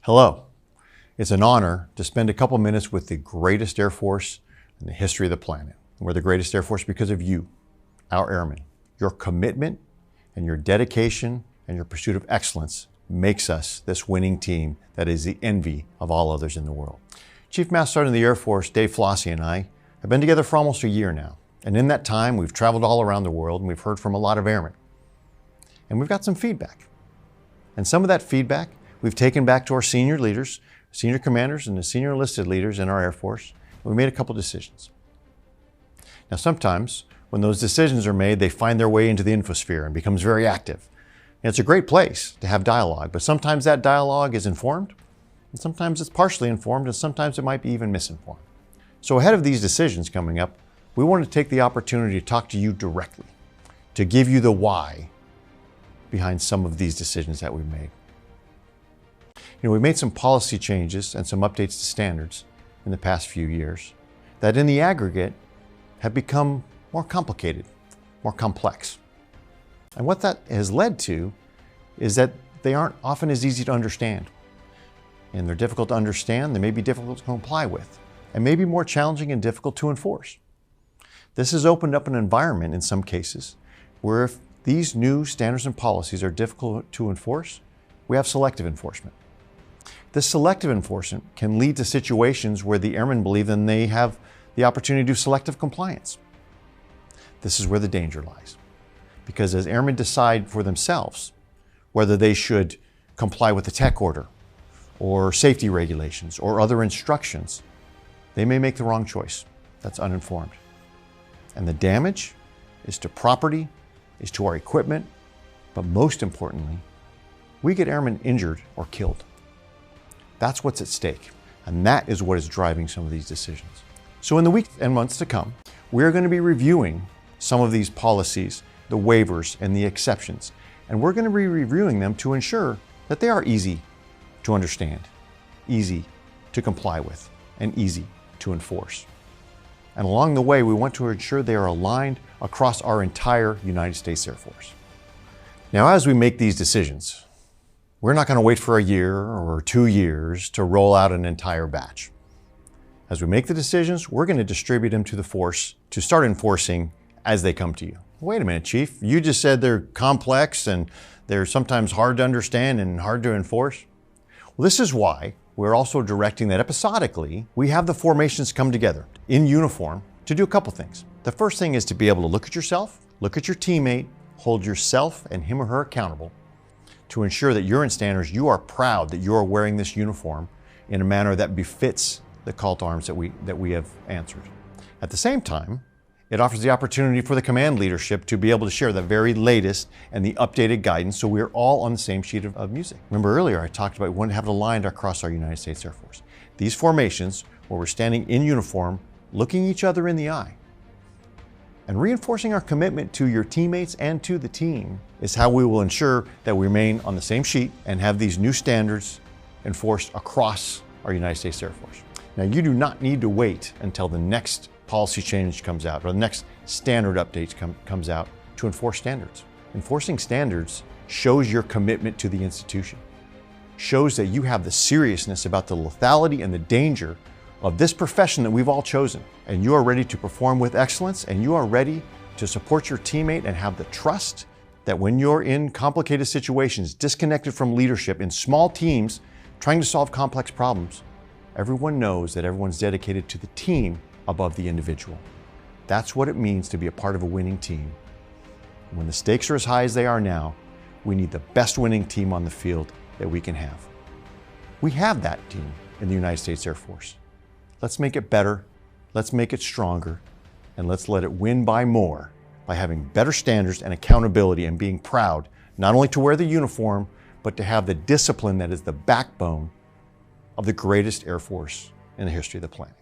Hello. It's an honor to spend a couple minutes with the greatest Air Force in the history of the planet. We're the greatest Air Force because of you, our airmen. Your commitment and your dedication and your pursuit of excellence makes us this winning team that is the envy of all others in the world. Chief Master Sergeant of the Air Force, Dave Allvin, and I have been together for almost a year now. And in that time, we've traveled all around the world and we've heard from a lot of airmen. And we've got some feedback. And some of that feedback we've taken back to our senior leaders, senior commanders, and the senior enlisted leaders in our Air Force. And we made a couple decisions. Now, sometimes when those decisions are made, they find their way into the infosphere and becomes very active. And it's a great place to have dialogue, but sometimes that dialogue is informed, and sometimes it's partially informed, and sometimes it might be even misinformed. So ahead of these decisions coming up, we want to take the opportunity to talk to you directly, to give you the why behind some of these decisions that we've made. We've made some policy changes and some updates to standards in the past few years that in the aggregate have become more complicated, more complex. And what that has led to is that they aren't often as easy to understand. And they're difficult to understand, they may be difficult to comply with, and may be more challenging and difficult to enforce. This has opened up an environment in some cases where if these new standards and policies are difficult to enforce, we have selective enforcement. This selective enforcement can lead to situations where the airmen believe that they have the opportunity to do selective compliance. This is where the danger lies. Because as airmen decide for themselves whether they should comply with the tech order or safety regulations or other instructions, they may make the wrong choice. That's uninformed. And the damage is to property, is to our equipment, but most importantly, we get airmen injured or killed. That's what's at stake, and that is what is driving some of these decisions. So in the weeks and months to come, we're going to be reviewing some of these policies, the waivers and the exceptions, and we're going to be reviewing them to ensure that they are easy to understand, easy to comply with, and easy to enforce. And along the way, we want to ensure they are aligned across our entire United States Air Force. Now, as we make these decisions, we're not going to wait for a year or 2 years to roll out an entire batch. As we make the decisions, we're going to distribute them to the force to start enforcing as they come to you. Wait a minute, Chief. You just said they're complex and they're sometimes hard to understand and hard to enforce. Well, this is why we're also directing that episodically we have the formations come together in uniform to do a couple things. The first thing is to be able to look at yourself, look at your teammate, hold yourself and him or her accountable to ensure that you're in standards, you are proud that you are wearing this uniform in a manner that befits the call to arms that we have answered. At the same time, it offers the opportunity for the command leadership to be able to share the very latest and the updated guidance so we're all on the same sheet of music. Remember earlier I talked about we want to have it aligned across our United States Air Force. These formations where we're standing in uniform, looking each other in the eye, and reinforcing our commitment to your teammates and to the team is how we will ensure that we remain on the same sheet and have these new standards enforced across our United States Air Force. Now, you do not need to wait until the next policy change comes out or the next standard update comes out to enforce standards. Enforcing standards shows your commitment to the institution, shows that you have the seriousness about the lethality and the danger of this profession that we've all chosen, and you are ready to perform with excellence, and you are ready to support your teammate and have the trust that when you're in complicated situations, disconnected from leadership, in small teams, trying to solve complex problems, everyone knows that everyone's dedicated to the team above the individual. That's what it means to be a part of a winning team. When the stakes are as high as they are now, we need the best winning team on the field that we can have. We have that team in the United States Air Force. Let's make it better, let's make it stronger, and let's let it win by more by having better standards and accountability and being proud not only to wear the uniform, but to have the discipline that is the backbone of the greatest Air Force in the history of the planet.